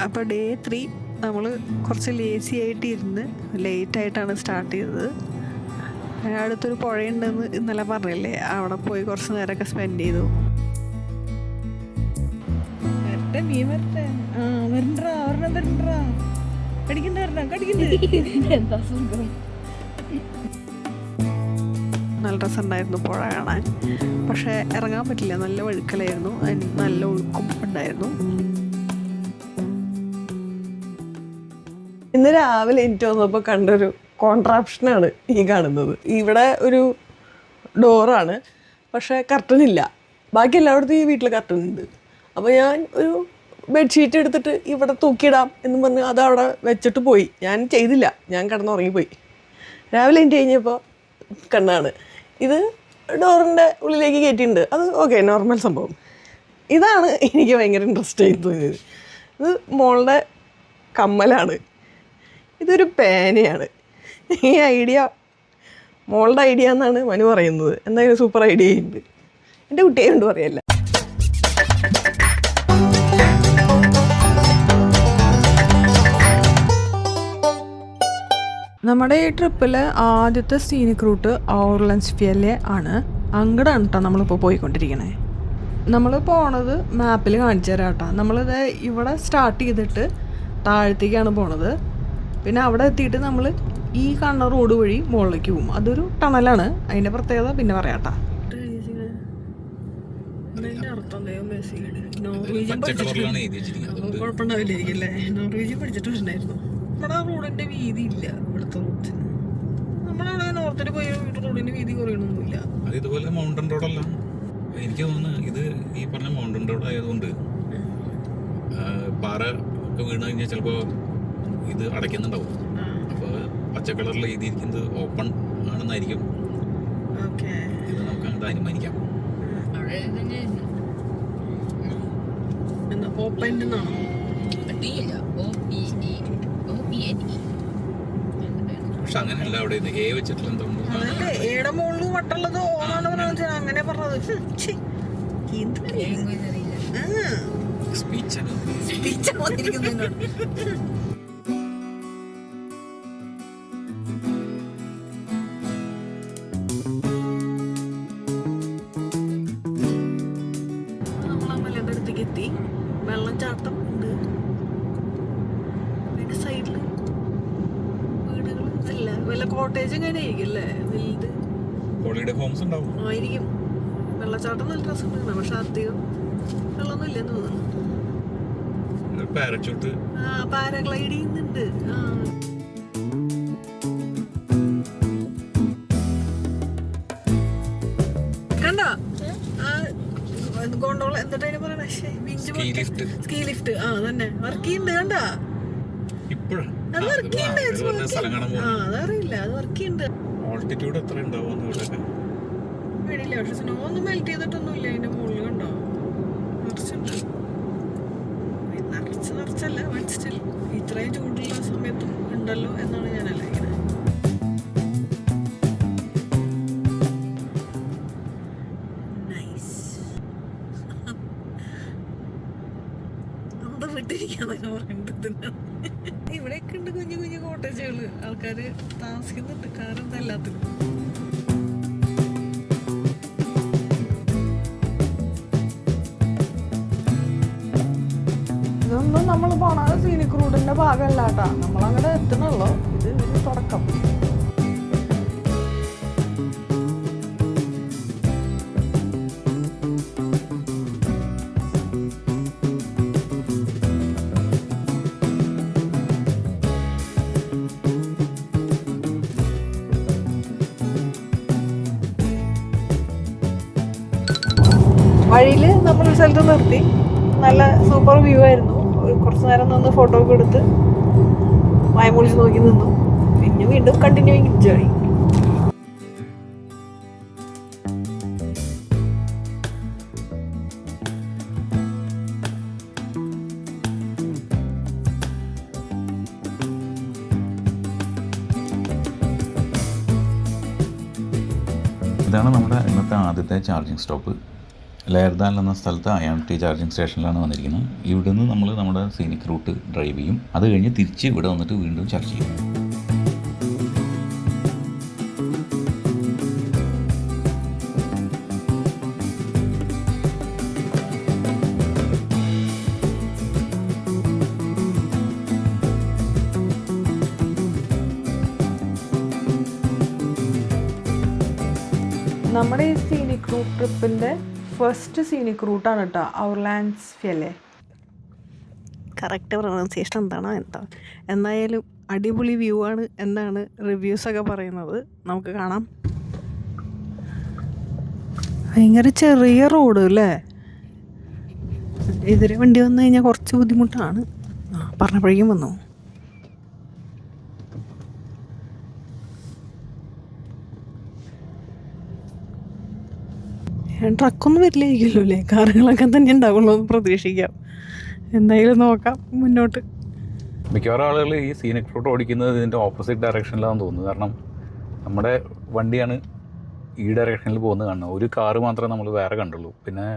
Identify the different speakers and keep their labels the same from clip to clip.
Speaker 1: അപ്പോൾ ഡേ 3 നമ്മൾ കുറച്ച് ലേസി ആയിട്ട് ഇരുന്ന് ലേറ്റായിട്ടാണ് സ്റ്റാർട്ട് ചെയ്തത്. അടുത്തൊരു പുഴയുണ്ടെന്ന് ഇന്നലെ പറഞ്ഞില്ലേ, അവിടെ പോയി കുറച്ച് നേരമൊക്കെ സ്പെൻഡ് ചെയ്തു. വരട്ടെ മീൻ വരട്ടെ. ആ വരണ്ടാ ഒരെണ്ണം വരണ്ടാ, കടിക്കണ്ട വരണം കടിക്കണ്ട.
Speaker 2: എന്താ സുഖം.
Speaker 1: നല്ല രസമുണ്ടായിരുന്നു പുഴ കാണാൻ. പക്ഷേ ഇറങ്ങാൻ പറ്റില്ല, നല്ല വഴുക്കലായിരുന്നു, നല്ല ഒഴുക്കും ഉണ്ടായിരുന്നു.
Speaker 3: ഇന്ന് രാവിലെ എനിക്ക് വന്നപ്പോൾ കണ്ടൊരു കോൺട്രാപ്ഷനാണ് ഈ കാണുന്നത്. ഇവിടെ ഒരു ഡോറാണ്, പക്ഷേ കർട്ടൻ ഇല്ല. ബാക്കി എല്ലായിടത്തും ഈ വീട്ടിൽ കർട്ടൻ ഉണ്ട്. അപ്പോൾ ഞാൻ ഒരു ബെഡ്ഷീറ്റ് എടുത്തിട്ട് ഇവിടെ തൂക്കിയിടാം എന്ന് പറഞ്ഞ് അത് അവിടെ വെച്ചിട്ട് പോയി. ഞാൻ ചെയ്തില്ല, ഞാൻ കിടന്നുറങ്ങിപ്പോയി. രാവിലെ എനിക്ക് കഴിഞ്ഞപ്പോൾ കണ്ണാണ് ഇത് ഡോറിൻ്റെ ഉള്ളിലേക്ക് കയറ്റിയിട്ടുണ്ട്. അത് ഓക്കെ, നോർമൽ സംഭവം. ഇതാണ് എനിക്ക് ഭയങ്കര ഇൻട്രസ്റ്റ് ആയി തോന്നിയത്. ഇത് മോളുടെ കമ്മലാണ്, ഇതൊരു പേനയാണ്. ഈ ഐഡിയ മോളുടെ ഐഡിയ എന്നാണ് മനു പറയുന്നത്. എന്തായാലും സൂപ്പർ ഐഡിയ ഉണ്ട്. എൻ്റെ കുട്ടിയെ കൊണ്ട് പറയല്ല.
Speaker 1: നമ്മുടെ ഈ ട്രിപ്പിൽ ആദ്യത്തെ സീനിക് റൂട്ട് ഓർലൻസ്ഫിയലെ ആണ്. അങ്ങടാണ് കേട്ടോ നമ്മളിപ്പോൾ പോയിക്കൊണ്ടിരിക്കണേ. നമ്മൾ പോണത് മാപ്പിൽ കാണിച്ചു തരാം കേട്ടോ. നമ്മളിത് ഇവിടെ സ്റ്റാർട്ട് ചെയ്തിട്ട് താഴത്തേക്കാണ് പോണത്. പിന്നെ അവിടെ എത്തിയിട്ട് നമ്മൾ ഈ കാണുന്ന റോഡ് വഴി മുകളിലേക്ക് പോകും. അതൊരു ടണലാണ്, അതിൻ്റെ പ്രത്യേകത പിന്നെ പറയാം കേട്ടോ. നോർവീജിയൻ കുഴപ്പമുണ്ടാവില്ലായിരിക്കും. നോർവീജിയൻ പഠിച്ചിട്ടുണ്ടായിരുന്നു. നമ്മുടെ റോഡിന്റെ വീതി ഇല്ല ഇവിടുത്തെ റോഡിന്. നമ്മളവിടെ നോർത്തിൽ പോയി റോഡിന്റെ വീതി കുറയണമൊന്നുമില്ല.
Speaker 4: അത് ഇതുപോലെ മൗണ്ടൻ റോഡല്ല. എനിക്ക് തോന്നുന്നു ഇത് ഈ പറഞ്ഞ മൗണ്ടൻ റോഡ് ആയതുകൊണ്ട് പാറ ഒക്കെ വീണ് കഴിഞ്ഞാൽ ചിലപ്പോൾ ഇത് അടയ്ക്കുന്നുണ്ടാവും. അപ്പോൾ പച്ച കളറിൽ എഴുതിയിരിക്കുന്നത് ഓപ്പൺ ആണെന്നായിരിക്കും. ഇത് നമുക്ക് അങ്ങോട്ട് അനുമാനിക്കാം. പക്ഷെ അങ്ങനെയല്ല, അവിടെ എ വെച്ചിട്ടുള്ള
Speaker 1: ഏടെ മുകളിൽ വട്ടുള്ളത് ഓണാണ് അങ്ങനെ പറഞ്ഞത്.
Speaker 4: സ്പീച്ച്
Speaker 1: എത്തി. വെള്ളച്ചാട്ടം ഉണ്ട്, അതിന്റെ സൈഡില് വീടുകൾ ഇല്ല. വല്ല കോട്ടേജ് എങ്ങനെ ആയിരിക്കും അല്ലേ, വലുത്
Speaker 4: ഹോളിഡേ ഹോംസ് ഉണ്ടാവും
Speaker 1: ആയിരിക്കും. വെള്ളച്ചാട്ടം നല്ല രസമുണ്ട്, പക്ഷെ അധികം വെള്ളമൊന്നും ഇല്ലെന്ന് തോന്നുന്നു.
Speaker 4: പാരച്യൂട്ട്
Speaker 1: പാരഗ്ലൈഡ് ചെയ്യുന്നുണ്ട്. കണ്ടോ ഗോണ്ടോള എന്നിട്ട് അതിനെ പറയണേ, സ്കീ ലിഫ്റ്റ്. ആ തന്നെ വർക്ക് ചെയ്യുന്നുണ്ട്. കണ്ടാ അത് വർക്ക് ചെയ്യുന്നുണ്ട്. അതറിയില്ല, അത് വർക്ക് ചെയ്യുന്നുണ്ട്.
Speaker 4: ഓൾട്ടിറ്റ്യൂഡ് എത്ര ഉണ്ടാവും
Speaker 1: പേടിയില്ല. പക്ഷെ സ്നോ ഒന്നും മെൽറ്റ് ചെയ്തിട്ടൊന്നുമില്ല അതിന്റെ മുകളിൽ. കണ്ടോ നിറച്ചുണ്ട്. നിറച്ചല്ല, ബട്ട് സ്റ്റിൽ ഇത്രയും ചൂടുള്ള സമയത്തും ഉണ്ടല്ലോ എന്നാണ് ഞാൻ ആലോചിക്കുന്നത്. ഇവിടെയൊക്കെ ഉണ്ട് കുഞ്ഞു കുഞ്ഞു കോട്ടേജുകള്, ആൾക്കാര് താമസിക്കുന്നുണ്ട്. കാരണം എല്ലാത്തിനും ഇതൊന്നും നമ്മൾ പോണത് സീനിക് റൂട്ടിന്റെ ഭാഗമല്ല കേട്ടാ. നമ്മളങ്ങടെ എത്തണല്ലോ. ഇത് ഒരു തുടക്കം. വഴിയിൽ നമ്മളൊരു സ്ഥലത്ത് നിർത്തി. നല്ല സൂപ്പർ വ്യൂ ആയിരുന്നു. കുറച്ച് നേരം നിന്ന് ഫോട്ടോ ഒക്കെ എടുത്ത് വായമൊളിച്ച് നോക്കി നിന്നു. പിന്നെ വീണ്ടും കണ്ടിന്യൂയിങ് ജേർണി.
Speaker 4: ഇതാണ് നമ്മുടെ ഇന്നത്തെ ആദ്യത്തെ ചാർജിങ് സ്റ്റോപ്പ്. ലെയർദാൻ എന്ന സ്ഥലത്ത് IMT ചാർജിങ് സ്റ്റേഷനിലാണ് വന്നിരിക്കുന്നത്. ഇവിടെ നിന്ന് നമ്മൾ നമ്മുടെ സീനിക് റൂട്ട് ഡ്രൈവ് ചെയ്യും. അത് കഴിഞ്ഞ് തിരിച്ച് ഇവിടെ വന്നിട്ട് വീണ്ടും ചാർജ് ചെയ്യും.
Speaker 1: നമ്മുടെ ഈ സീനിക് റൂട്ട് ട്രിപ്പിൻ്റെ ഫസ്റ്റ് സീനിക് റൂട്ടാണ് കേട്ടോ ഔർലാൻഡ്സ് ഫ്യല്ലേ.
Speaker 3: കറക്റ്റ് പ്രൊണൗൺസിയേഷൻ എന്താണോ എന്താ, എന്തായാലും അടിപൊളി വ്യൂ ആണ് എന്നാണ് റിവ്യൂസൊക്കെ പറയുന്നത്. നമുക്ക് കാണാം. ഭയങ്കര ചെറിയ റോഡ് അല്ലേ, എതിരെ വണ്ടി വന്നു കഴിഞ്ഞാൽ കുറച്ച് ബുദ്ധിമുട്ടാണ്. പറഞ്ഞപ്പോഴേക്കും വന്നു. ട്രക്കൊന്നും വരില്ലായിരിക്കുമല്ലോ അല്ലേ, കാറുകളൊക്കെ തന്നെ ഉണ്ടാവുള്ളൂ എന്ന് പ്രതീക്ഷിക്കാം. എന്തായാലും നോക്കാം മുന്നോട്ട്.
Speaker 4: മിക്കവാറും ആളുകൾ ഈ സീനിക് റൂട്ട് ഓടിക്കുന്നത് ഇതിൻ്റെ ഓപ്പോസിറ്റ് ഡയറക്ഷനിലാണെന്ന് തോന്നുന്നു. കാരണം നമ്മുടെ വണ്ടിയാണ് ഈ ഡയറക്ഷനിൽ പോകുന്നത് കാണുന്നത്. ഒരു കാറ് മാത്രമേ നമ്മൾ വേറെ കണ്ടുള്ളൂ, പിന്നെ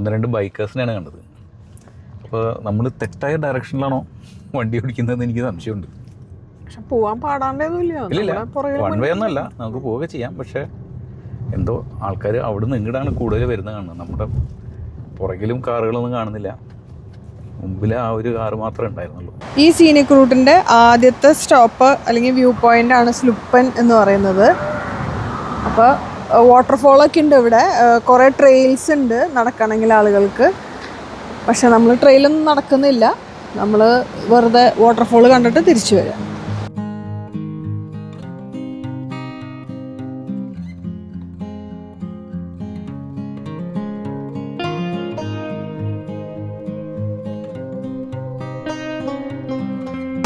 Speaker 4: 1-2 ബൈക്കേഴ്സിനെയാണ് കണ്ടത്. അപ്പോൾ നമ്മൾ തെറ്റായ ഡയറക്ഷനിലാണോ വണ്ടി ഓടിക്കുന്നതെന്ന് എനിക്ക് സംശയമുണ്ട്.
Speaker 1: പക്ഷെ പോവാൻ പാടാണ്ടൊന്നുമില്ല.
Speaker 4: ഇല്ല, വൺ വേ ഒന്നുമല്ല, നമുക്ക് പോവുക ചെയ്യാം. പക്ഷേ എന്തോ ആൾക്കാർ അവിടെ നിന്ന് ഇങ്ങോട്ടാണ് കൂടുതൽ വരുന്നത് കാണുന്നത്. നമ്മുടെ പുറകിലും കാറുകളൊന്നും കാണുന്നില്ല, മുമ്പിൽ ആ ഒരു കാറ് മാത്രമേ ഉണ്ടായിരുന്നുള്ളൂ.
Speaker 1: ഈ സീനിക് റൂട്ടിൻ്റെ ആദ്യത്തെ സ്റ്റോപ്പ് അല്ലെങ്കിൽ വ്യൂ പോയിന്റ് ആണ് സ്ലുപ്പൻ എന്ന് പറയുന്നത്. അപ്പോൾ വാട്ടർഫോളൊക്കെ ഉണ്ട് ഇവിടെ, കുറേ ട്രെയിൽസ് ഉണ്ട് നടക്കണമെങ്കിൽ ആളുകൾക്ക്. പക്ഷെ നമ്മൾ ട്രെയിലൊന്നും നടക്കുന്നില്ല, നമ്മൾ വെറുതെ വാട്ടർഫോൾ കണ്ടിട്ട് തിരിച്ചു വരാം.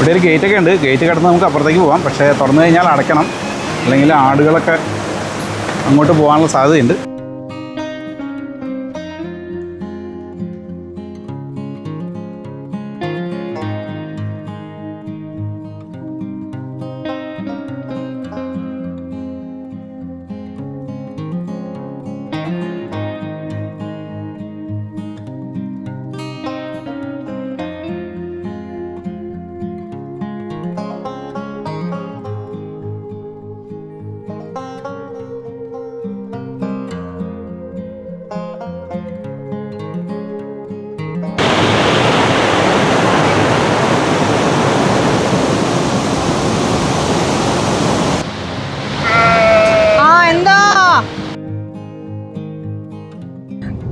Speaker 2: ഇവിടെ ഒരു ഗേറ്റൊക്കെ ഉണ്ട്. ഗേറ്റ് കടന്ന് നമുക്ക് അപ്പുറത്തേക്ക് പോകാം. പക്ഷേ തുറന്നു കഴിഞ്ഞാൽ അടയ്ക്കണം, അല്ലെങ്കിൽ ആടുകളൊക്കെ അങ്ങോട്ട് പോകാനുള്ള സാധ്യതയുണ്ട്.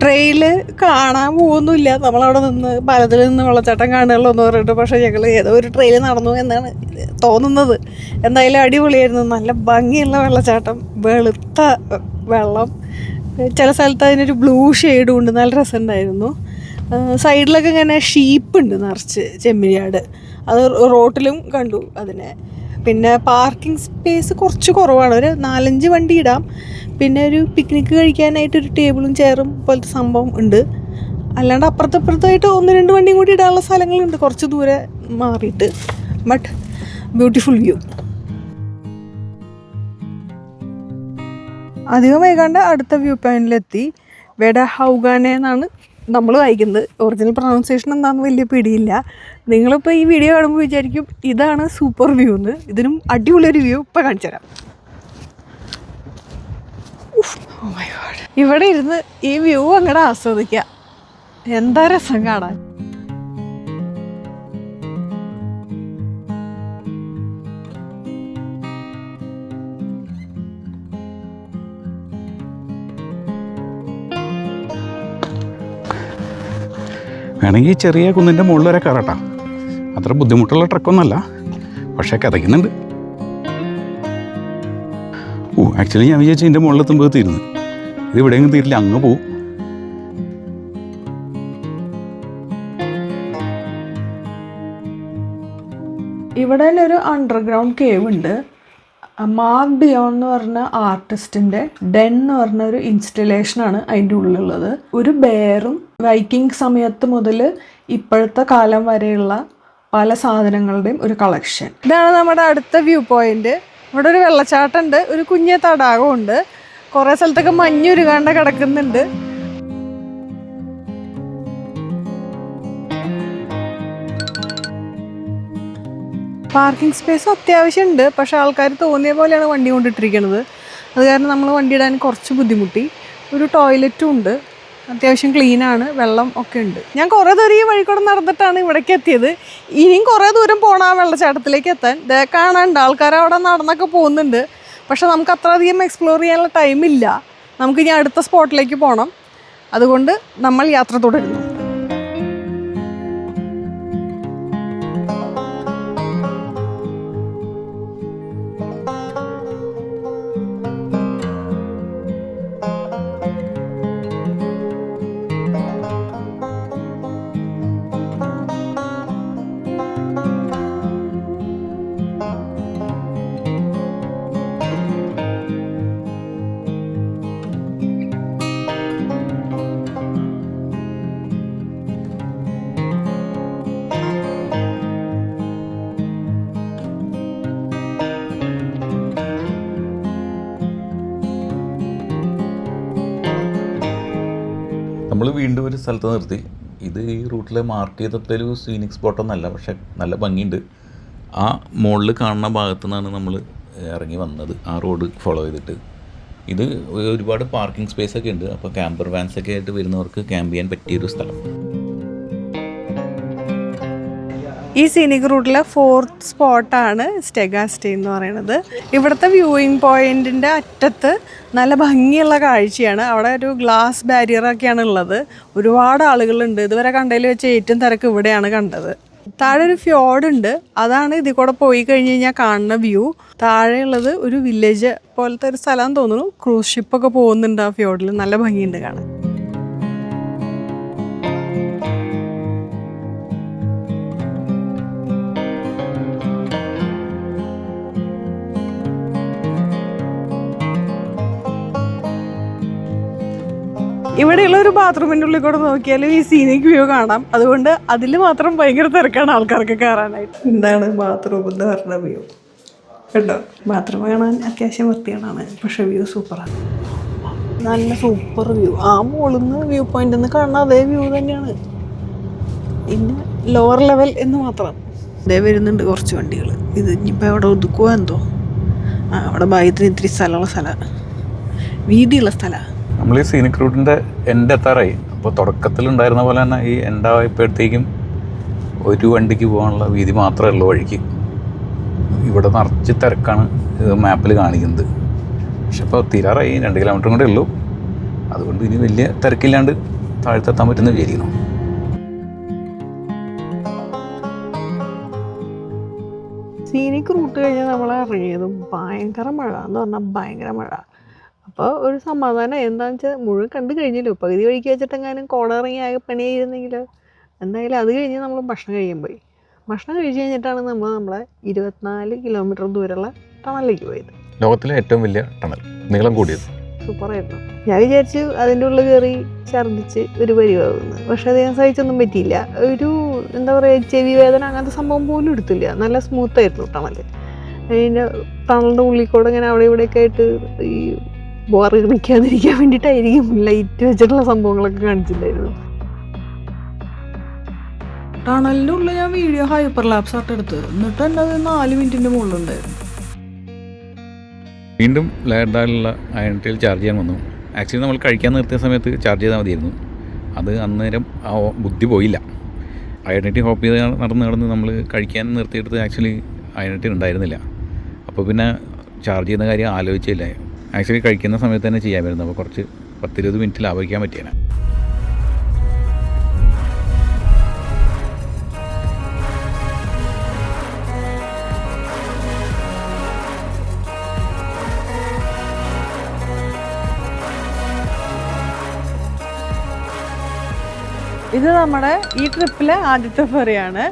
Speaker 3: ട്രെയില് കാണാൻ പോകുന്നില്ല, നമ്മളവിടെ നിന്ന് പാലത്തിൽ നിന്ന് വെള്ളച്ചാട്ടം കാണുകയുള്ളൂ എന്ന് പറഞ്ഞിട്ട്. പക്ഷേ ഞങ്ങൾ ഏതോ ഒരു ട്രെയിൽ നടന്നു എന്നാണ് തോന്നുന്നത്. എന്തായാലും അടിപൊളിയായിരുന്നു, നല്ല ഭംഗിയുള്ള വെള്ളച്ചാട്ടം, വെളുത്ത വെള്ളം, ചില സ്ഥലത്ത് അതിനൊരു ബ്ലൂ ഷെയ്ഡും ഉണ്ട്, നല്ല രസമുണ്ടായിരുന്നു. സൈഡിലൊക്കെ ഇങ്ങനെ ഷീപ്പുണ്ട് നിറച്ച്, ചെമ്മരിയാട്, അത് റോട്ടിലും കണ്ടു അതിനെ. പിന്നെ പാർക്കിംഗ് സ്പേസ് കുറച്ച് കുറവാണ്, ഒരു 4-5 വണ്ടി ഇടാം. പിന്നെ ഒരു പിക്നിക്ക് കഴിക്കാനായിട്ടൊരു ടേബിളും ചെയറും പോലത്തെ സംഭവം ഉണ്ട്. അല്ലാണ്ട് അപ്പുറത്തപ്പുറത്തായിട്ട് 1-2 വണ്ടിയും കൂടി ഇടാനുള്ള സ്ഥലങ്ങളുണ്ട് കുറച്ച് ദൂരെ മാറിയിട്ട്. But beautiful view.
Speaker 1: അധികം വൈകാണ്ട് അടുത്ത വ്യൂ പോയിന്റിലെത്തി. വെഡ ഹൗഗാനെ എന്നാണ് നമ്മൾ വായിക്കുന്നത്. ഒറിജിനൽ പ്രൊണൗൺസിയേഷൻ എന്താണെന്ന് വലിയ പിടിയില്ല. നിങ്ങളിപ്പോൾ ഈ വീഡിയോ കാണുമ്പോൾ വിചാരിക്കും ഇതാണ് സൂപ്പർ വ്യൂ എന്ന്. ഇതിനും അടിപൊളിയൊരു വ്യൂ ഇപ്പോൾ കാണിച്ചു തരാം. ഇവിടെ ഇരുന്ന് ഈ വ്യൂ അങ്ങോട്ട് ആസ്വദിക്കുക, എന്താ രസം കാണാൻ.
Speaker 2: വേണമെങ്കിൽ ചെറിയ കുന്നിൻ്റെ മുകളിൽ വരെ കയറട്ടാ. അത്ര ബുദ്ധിമുട്ടുള്ള ട്രക്കൊന്നുമല്ല, പക്ഷേ കഥയ്ക്കുന്നുണ്ട്. ആക്ച്വലി ഞാൻ വിചാരിച്ചു ഇതിൻ്റെ മുകളിലെത്തുമ്പോൾ തീരുന്നു. ഇത് ഇവിടെയെങ്കിലും തീരില്ല, അങ്ങ് പോവും.
Speaker 1: ഇവിടെ തന്നെ ഒരു അണ്ടർഗ്രൗണ്ട് കേവ് ഉണ്ട്. മാർക്ക് ഡിയോൺ എന്ന് പറഞ്ഞ ആർട്ടിസ്റ്റിൻ്റെ ഡെൻ എന്ന് പറഞ്ഞ ഒരു ഇൻസ്റ്റലേഷനാണ് അതിൻ്റെ ഉള്ളിലുള്ളത്. ഒരു ബെയറും വൈക്കിംഗ് സമയത്ത് മുതൽ ഇപ്പോഴത്തെ കാലം വരെയുള്ള പല സാധനങ്ങളുടെയും ഒരു കളക്ഷൻ. ഇതാണ് നമ്മുടെ അടുത്ത വ്യൂ പോയിന്റ്. ഇവിടെ ഒരു വെള്ളച്ചാട്ടമുണ്ട്, ഒരു കുഞ്ഞ തടാകമുണ്ട്, കുറേ സ്ഥലത്തൊക്കെ മഞ്ഞുരുകാണ്ട് കിടക്കുന്നുണ്ട്. പാർക്കിംഗ് സ്പേസ് അത്യാവശ്യം ഉണ്ട്, പക്ഷേ ആൾക്കാർ തോന്നിയ പോലെയാണ് വണ്ടി കൊണ്ടിട്ടിരിക്കുന്നത്. അത് കാരണം നമ്മൾ വണ്ടി ഇടാൻ കുറച്ച് ബുദ്ധിമുട്ടി. ഒരു ടോയ്ലറ്റും ഉണ്ട്, അത്യാവശ്യം ക്ലീനാണ്, വെള്ളം ഒക്കെ ഉണ്ട്. ഞാൻ കുറേ ദൂരം ഈ വഴിക്കൂടെ നടന്നിട്ടാണ് ഇവിടേക്ക് എത്തിയത്. ഇനിയും കുറേ ദൂരം പോകണം ആ വെള്ളച്ചാട്ടത്തിലേക്ക് എത്താൻ. കാണാനുണ്ട്, ആൾക്കാർ അവിടെ നടന്നൊക്കെ പോകുന്നുണ്ട്. പക്ഷെ നമുക്ക് അത്ര അധികം എക്സ്പ്ലോർ ചെയ്യാനുള്ള ടൈമില്ല. നമുക്ക് ഇനി അടുത്ത സ്പോട്ടിലേക്ക് പോകണം. അതുകൊണ്ട് നമ്മൾ യാത്ര തുടരുന്നു.
Speaker 4: നമ്മൾ വീണ്ടും ഒരു സ്ഥലത്ത് നിർത്തി. ഇത് ഈ റൂട്ടിൽ മാർക്ക് ചെയ്തപ്പോൾ ഒരു സീനിക് സ്പോട്ടൊന്നല്ല, പക്ഷെ നല്ല ഭംഗിയുണ്ട്. ആ മുകളിൽ കാണുന്ന ഭാഗത്തു നിന്നാണ് നമ്മൾ ഇറങ്ങി വന്നത്, ആ റോഡ് ഫോളോ ചെയ്തിട്ട്. ഇത് ഒരുപാട് പാർക്കിംഗ് സ്പേസൊക്കെ ഉണ്ട്. അപ്പോൾ ക്യാമ്പർ വാൻസൊക്കെ ആയിട്ട് വരുന്നവർക്ക് ക്യാമ്പ് ചെയ്യാൻ പറ്റിയൊരു സ്ഥലം.
Speaker 1: ഈ സീനിക് റൂട്ടിലെ 4th സ്പോട്ടാണ് സ്റ്റെഗാസ്റ്റേ എന്ന് പറയുന്നത്. ഇവിടുത്തെ വ്യൂയിങ് പോയിൻറ്റിൻ്റെ അറ്റത്ത് നല്ല ഭംഗിയുള്ള കാഴ്ചയാണ്. അവിടെ ഒരു ഗ്ലാസ് ബാരിയറൊക്കെയാണ് ഉള്ളത്. ഒരുപാട് ആളുകളുണ്ട്. ഇതുവരെ കണ്ടതിൽ വെച്ച് ഏറ്റവും തിരക്ക് ഇവിടെയാണ് കണ്ടത്. താഴെ ഒരു ഫ്യോർഡുണ്ട്, അതാണ് ഇതിൽ കൂടെ പോയി കഴിഞ്ഞ് കഴിഞ്ഞാൽ കാണുന്ന വ്യൂ. താഴെയുള്ളത് ഒരു വില്ലേജ് പോലത്തെ ഒരു സ്ഥലം തോന്നുന്നു. ക്രൂസ് ഷിപ്പൊക്കെ പോകുന്നുണ്ട് ആ ഫ്യോർഡിൽ. നല്ല ഭംഗിയുണ്ട് കാണാൻ. ഇവിടെയുള്ള ഒരു ബാത്റൂമിൻ്റെ ഉള്ളിൽ കൂടെ നോക്കിയാലും ഈ സീനിക് വ്യൂ കാണാം. അതുകൊണ്ട് അതിൽ മാത്രം ഭയങ്കര തിരക്കാണ് ആൾക്കാർക്ക് കയറാനായിട്ട്. എന്താണ് ബാത്റൂം എന്ന് പറഞ്ഞ വ്യൂ കേട്ടോ. ബാത്റൂം കാണാൻ അത്യാവശ്യം വൃത്തിയാണ്, പക്ഷെ വ്യൂ സൂപ്പറാണ്. നല്ല സൂപ്പർ വ്യൂ. ആ മുകളിൽ നിന്ന് വ്യൂ പോയിന്റ് നിന്ന് കാണുന്ന അതേ വ്യൂ തന്നെയാണ്. പിന്നെ ലോവർ ലെവൽ എന്ന് മാത്രം. അതേ വരുന്നുണ്ട് കുറച്ച് വണ്ടികൾ. ഇത് ഇനിയിപ്പോൾ അവിടെ ഒതുക്കുക എന്തോ. അവിടെ ഭാഗ്യത്തിന് ഇത്തിരി സ്ഥലമുള്ള സ്ഥലമാണ്, വീതിയുള്ള സ്ഥലമാണ്.
Speaker 4: നമ്മൾ ഈ സീനിക് റൂട്ടിൻ്റെ എൻഡ് എത്താറായി. അപ്പോൾ തുടക്കത്തിലുണ്ടായിരുന്ന പോലെ തന്നെ ഈ എൻഡായപ്പോഴത്തേക്കും ഒരു വണ്ടിക്ക് പോകാനുള്ള വീതി മാത്രമേ ഉള്ളൂ വഴിക്ക്. ഇവിടെ നിറച്ച് തിരക്കാണ് മാപ്പിൽ കാണിക്കുന്നത്. പക്ഷെ ഇപ്പോൾ തീരാറായി, 2 കിലോമീറ്റർ കൂടെ ഉള്ളൂ. അതുകൊണ്ട് ഇനി വലിയ തിരക്കില്ലാണ്ട് താഴത്തെത്താൻ പറ്റുന്ന വിചാരിക്കണം.
Speaker 1: സീനിക് റൂട്ട് കഴിഞ്ഞാൽ നമ്മൾ ഇറങ്ങിയതും ഭയങ്കര മഴ എന്ന് പറഞ്ഞാൽ ഭയങ്കര മഴ. അപ്പോൾ ഒരു സമാധാനം എന്താണെന്ന് വെച്ചാൽ മുഴുവൻ കണ്ടു കഴിഞ്ഞല്ലോ. പകുതി വഴിക്ക് വെച്ചിട്ടെങ്ങാനും കോട ഇറങ്ങി ആകെ പണിയായിരുന്നെങ്കിൽ എന്തായാലും അത് കഴിഞ്ഞ് നമ്മൾ ഭക്ഷണം കഴിയാൻ പോയി. ഭക്ഷണം കഴിച്ച് കഴിഞ്ഞിട്ടാണ് നമ്മൾ നമ്മളെ 24 കിലോമീറ്റർ ദൂരമുള്ള ടണലിലേക്ക് പോയത്.
Speaker 4: ലോകത്തിലെ ഏറ്റവും വലിയ ടണൽ, നീളം കൂടിയത്.
Speaker 1: സൂപ്പറായിരുന്നു. ഞാൻ വിചാരിച്ചു അതിൻ്റെ ഉള്ളിൽ കയറി ഛർദ്ദിച്ച് ഒരു പരിവാകുന്നു, പക്ഷെ അത് ഞാൻ സഹിച്ചൊന്നും പറ്റിയില്ല. ഒരു എന്താ പറയുക, ചെവി വേദന അങ്ങനത്തെ സംഭവം പോലും എടുത്തില്ല. നല്ല സ്മൂത്തായിരുന്നു ടണൽ. അതിൻ്റെ ടണലിൻ്റെ ഉള്ളിൽ കൂടെ ഇങ്ങനെ അവിടെ ഇവിടെയൊക്കെ ആയിട്ട് ഈ ബോറടിക്കാതിരിക്കാൻ വേണ്ടിയിട്ടായിരിക്കും ലൈറ്റ് വെച്ചിട്ടുള്ള സംഭവങ്ങളൊക്കെ കാണിച്ചിട്ടുണ്ടായിരുന്നു. ടണലിൻ്റെ ഉള്ളിൽ ഞാൻ വീഡിയോ ഹൈപ്പർ ലാപ്സ് ആയിട്ട് എടുത്ത്, എന്നിട്ട് തന്നെ അത് 4 മിനിറ്റിൻ്റെ മുകളിലുണ്ടായിരുന്നു.
Speaker 4: വീണ്ടും ലേഡാലുള്ള അയൺടെയിൽ ചാർജ് ചെയ്യാൻ വന്നു. ആക്ച്വലി നമ്മൾ കഴിക്കാൻ നിർത്തിയ സമയത്ത് ചാർജ് ചെയ്താൽ മതിയായിരുന്നു. അത് അന്നേരം ആ ബുദ്ധി പോയില്ല. ഐഡൻറ്റി ഹോപ്പ് ചെയ്ത് നടന്ന് നമ്മൾ കഴിക്കാൻ നിർത്തിയെടുത്ത് ആക്ച്വലി ഐഡൻറ്റി ഉണ്ടായിരുന്നില്ല. അപ്പോൾ പിന്നെ ചാർജ് ചെയ്യുന്ന കാര്യം ആലോചിച്ചില്ല. ആക്ച്വലി കഴിക്കുന്ന സമയത്ത് തന്നെ ചെയ്യാമായിരുന്നു. അപ്പോൾ കുറച്ച് 10-20 മിനിറ്റ് ലാഭിക്കാൻ പറ്റിയാണ്.
Speaker 1: ഇത് നമ്മുടെ ഈ ട്രിപ്പിലെ ആദ്യത്തെ ഫെറിയാണ്.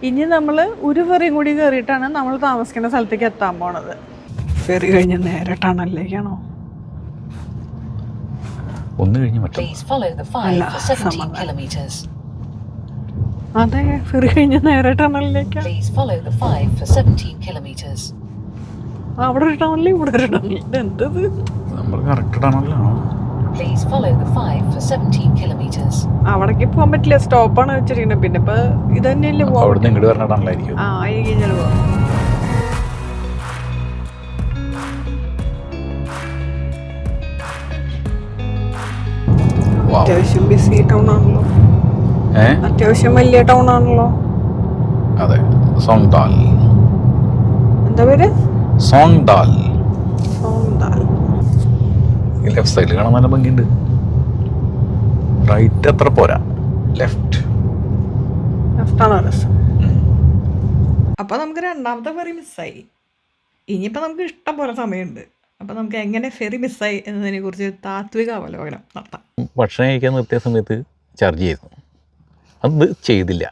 Speaker 1: ഇനി നമ്മൾ ഒരു ഫെറിയും കൂടി കയറിയിട്ടാണ് നമ്മൾ താമസിക്കുന്ന സ്ഥലത്തേക്ക് എത്താൻ പോണത്. ഫെറി കഴിഞ്ഞ് നേരെ ടണലിലേക്കാണോ? അതെ, ഫെറി കഴിഞ്ഞ് നേരെ ടണലിലേക്കാണ്. അവിടെ ഒരു ടണലിൽ ഇവിടെ ഒരു ടണലിൽ. എന്തത്?
Speaker 4: നമ്മൾ correct ടണലിലാണോ?
Speaker 5: Please follow the 5 for 17 kilometers.
Speaker 1: അവിടേക്ക് പോകാൻ പറ്റില്ല, സ്റ്റോപ്പാണ് വെച്ചിരിക്കുന്നത്. പിന്നെ ഇപ്പൊ ഇത് തന്നെയല്ലേ പോവാൻ.
Speaker 4: അവിടുന്ന് ഇങ്ങോട്ട് വരണ ടണലായിരിക്കും.
Speaker 1: ആ ആയിരിക്കും ചിലപ്പോ. അത്യാവശ്യം ബിസി ടൗൺ ആണല്ലോ. അത്യാവശ്യം വലിയ ടൗൺ ആണല്ലോ.
Speaker 4: അതെ, സോങ്ദാൽ.
Speaker 1: എന്താ പേര്?
Speaker 4: സോങ്ദാൽ.
Speaker 1: സോങ്ദാൽ.
Speaker 4: ലെഫ്റ്റ് സൈഡിൽ കാണാൻ നല്ല ഭംഗിയുണ്ട്. റൈറ്റ് അത്ര പോരാ, ലെഫ്റ്റ്.
Speaker 1: ലെഫ്റ്റാണോ രസം? അപ്പൊ നമുക്ക് രണ്ടാമത്തെ ഫെറി മിസ്സായി. ഇനിയിപ്പോ നമുക്ക് ഇഷ്ടം പോലെ സമയമുണ്ട്. അപ്പൊ നമുക്ക് എങ്ങനെ ഫെറി മിസ്സായി എന്നതിനെ കുറിച്ച് താത്വിക അവലോകനം നടത്താം.
Speaker 4: ഭക്ഷണം കഴിക്കാൻ നിർത്തിയ സമയത്ത് ചാർജ് ചെയ്തു. അത് ചെയ്തില്ല,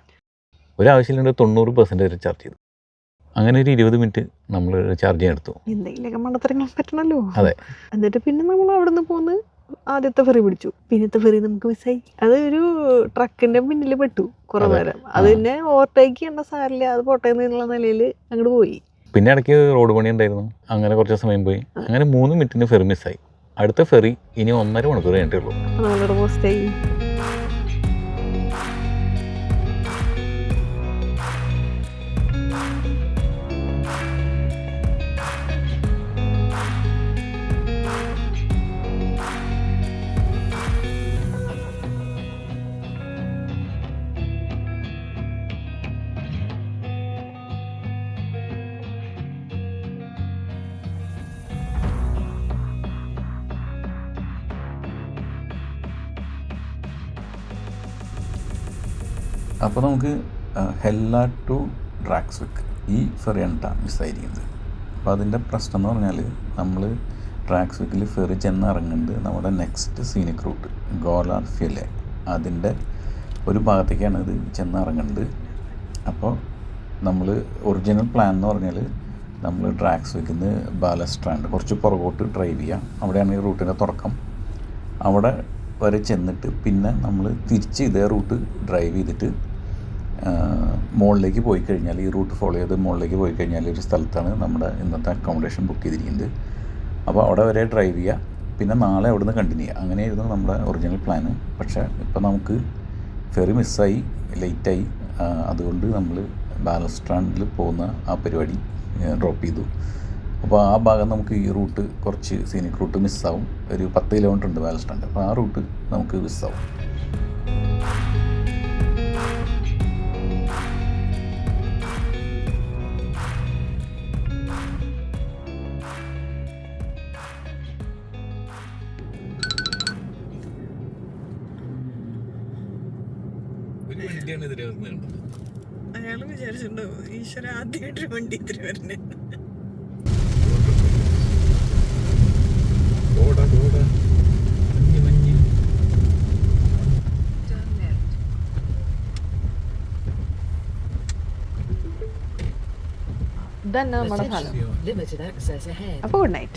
Speaker 4: ഒരാവശ്യമില്ലാണ്ട് 90% ചാർജ് ചെയ്തു. അങ്ങനെ ഒരു 20 മിനിറ്റ് നമ്മൾ ചാർജ് ചെയ്യാൻ എടുത്തു.
Speaker 1: എന്തെങ്കിലുമൊക്കെ മണ്ടത്തരങ്ങൾ പറ്റണല്ലോ.
Speaker 4: അതെ.
Speaker 1: എന്നിട്ട് പിന്നെ നമ്മൾ അവിടെ നിന്ന് പോന്ന് ആദ്യത്തെ ഫെറി പിടിച്ചു. പിന്നത്തെ ഫെറി നമുക്ക് മിസ്സായി. അത് ഒരു ട്രക്കിന്റെ പിന്നിൽ പെട്ടു കുറെ നേരം. അതിനെ ഓവർടേക്ക് ചെയ്യേണ്ട സാരില്ല, അത് പോട്ടെ എന്നുള്ള നിലയിൽ അങ്ങോട്ട് പോയി.
Speaker 4: പിന്നെ ഇടയ്ക്ക് റോഡ് പണി ഉണ്ടായിരുന്നു, അങ്ങനെ കുറച്ച് സമയം പോയി. അങ്ങനെ 3 മിനിറ്റിന് ഫെറി മിസ്സായി. അടുത്ത ഫെറി ഇനി 1.5 മണിക്കൂർ കഴിഞ്ഞിട്ടുള്ളൂ.
Speaker 1: നമ്മളോട് പോസ്റ്റായി.
Speaker 4: അപ്പോൾ നമുക്ക് ഹെല്ല ടു ഡ്രാക്സ്വിക്ക് ഈ ഫെറിയാണ് കേട്ടോ മിസ്സായിരിക്കുന്നത്. അപ്പോൾ അതിൻ്റെ പ്രശ്നം എന്ന് പറഞ്ഞാൽ നമ്മൾ ഡ്രാക്സ്വിക്കിൽ ഫെറി ചെന്നിറങ്ങുന്നുണ്ട് നമ്മുടെ നെക്സ്റ്റ് സീനിക് റൂട്ട് ഗോലാർ ഫിയലെ, അതിൻ്റെ ഒരു ഭാഗത്തേക്കാണ് ഇത് ചെന്നിറങ്ങുന്നുണ്ട്. അപ്പോൾ നമ്മൾ ഒറിജിനൽ പ്ലാൻ എന്ന് പറഞ്ഞാൽ നമ്മൾ ഡ്രാക്സ്വിക്കിൽ നിന്ന് ബാലസ്ട്രാൻഡ് കുറച്ച് പുറകോട്ട് ഡ്രൈവ് ചെയ്യാം. അവിടെയാണ് ഈ റൂട്ടിൻ്റെ തുടക്കം. അവിടെ വരെ ചെന്നിട്ട് പിന്നെ നമ്മൾ തിരിച്ച് ഇതേ റൂട്ട് ഡ്രൈവ് ചെയ്തിട്ട് മുകളിലേക്ക് പോയി കഴിഞ്ഞാൽ, ഈ റൂട്ട് ഫോളോ ചെയ്ത് മുകളിലേക്ക് പോയി കഴിഞ്ഞാൽ ഒരു സ്ഥലത്താണ് നമ്മുടെ ഇന്നത്തെ അക്കോമഡേഷൻ ബുക്ക് ചെയ്തിരിക്കുന്നത്. അപ്പോൾ അവിടെ വരെ ഡ്രൈവ് ചെയ്യുക, പിന്നെ നാളെ അവിടെ നിന്ന് കണ്ടിന്യൂ ചെയ്യുക. അങ്ങനെയായിരുന്നു നമ്മുടെ ഒറിജിനൽ പ്ലാന്. പക്ഷേ ഇപ്പോൾ നമുക്ക് ഫെറി മിസ്സായി, ലേറ്റായി. അതുകൊണ്ട് നമ്മൾ ബാലസ്ട്രാൻഡിൽ പോകുന്ന ആ പരിപാടി ഡ്രോപ്പ് ചെയ്തു. അപ്പോൾ ആ ഭാഗം നമുക്ക് ഈ റൂട്ട് കുറച്ച് സീനിക് റൂട്ട് മിസ്സാവും. ഒരു 10 കിലോമീറ്റർ ഉണ്ട് ബാലസ്ട്രാൻഡ്. അപ്പോൾ ആ റൂട്ട് നമുക്ക് മിസ്സാവും.
Speaker 1: അയാൾ വിചാരിച്ചിട്ടുണ്ടോ ഈശ്വര ആദ്യമായിട്ടൊരു വണ്ടി ഇത്തിരി വരണേ. ഇതന്നെ നമ്മുടെ സ്ഥലം.
Speaker 5: Limited access ahead.
Speaker 1: അപ്പോൾ ഗുഡ് നൈറ്റ്.